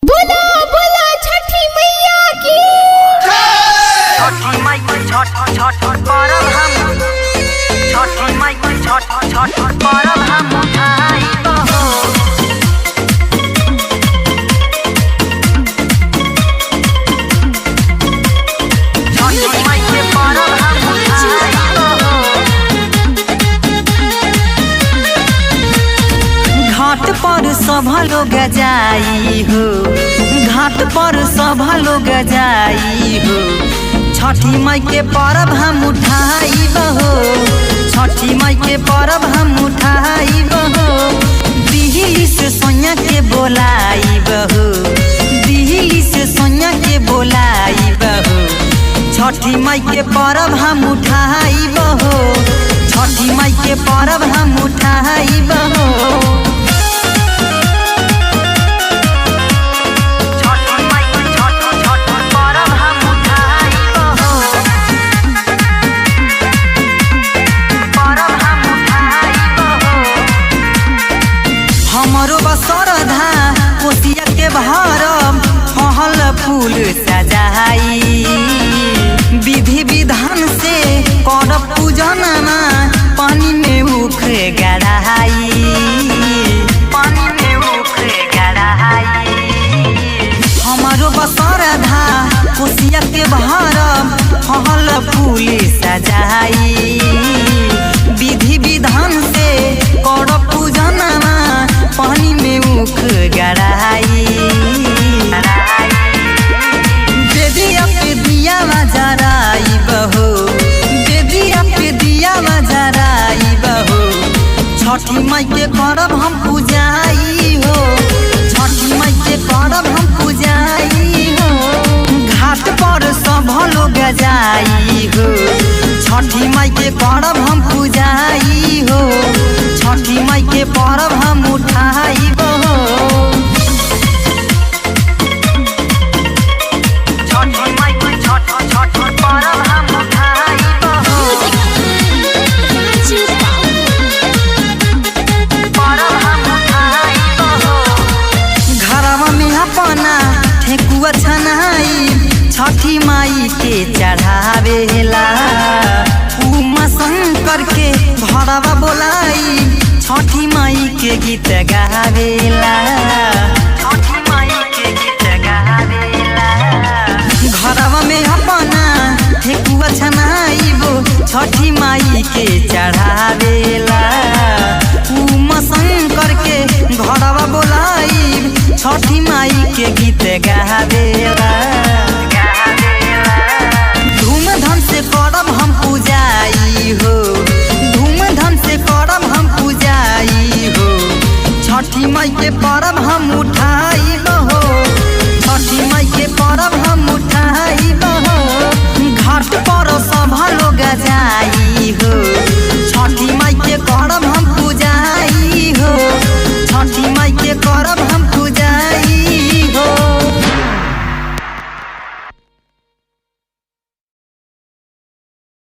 बोला बोला छठी मैया की छठी माई के छठ परब हम छठी माई के छठ परब हम उठाई बहो छठी माई के परब हम उठाई बहो। घाट पर सब लोग जाई हो, घाट पर सब लोग जाई हो, छठी माई के परब हम उठाई बहो, छठी माई के परब हम उठाई बहो। दिल्ली से सोनिया के बोलाई बहो, दिल्ली से सोनिया के बोलाई बहो, छठी माई के परब हम उठाई बहो, छठी माई के परब हम उठाई बहो। हमरो बसरधा कोसिया के भरम फहल फूल सजाई, विधि विधान से करब पूजनमा पानी में मुख गड़ाई, पानी में मुख गड़ाई। हमरो बसरधा कोसिया के भरम फहल फूल सजाई, विधि विधान से करब पूजनमा पानी में मुख गड़ाई। बेदिया पे दिया जराई बहो, बेदिया पे दिया जराई बहो, छठी माई के करब हम पूजाई हो, छठी माई के करब हम पूजाई हो। घाट पर सब लोग जाई हो, छठी माई के करब हम पूजाई हो, छठी माई के परब हम उठाई बहो। छठी माई के छठ परब हम उठाई बहो, परब हम उठाई बहो। घरवा में अपना ठेकुआ छनाई, छठी माई के चढ़ावेला, उमा शंकर के घरवा बोलाई, छठी माई के गीत गावेला, छठी माई के गीत गावेला। घरवा में अपना ठेकुआ छनाइबो, छठी माई के चढ़ावेला, उमा शंकर के घरवा बोलाई, छठी माई के गीत गावेला। धूमधाम से करब हम पूजाई हो, धूमधाम से करब हम पूजाई हो, छठी माई के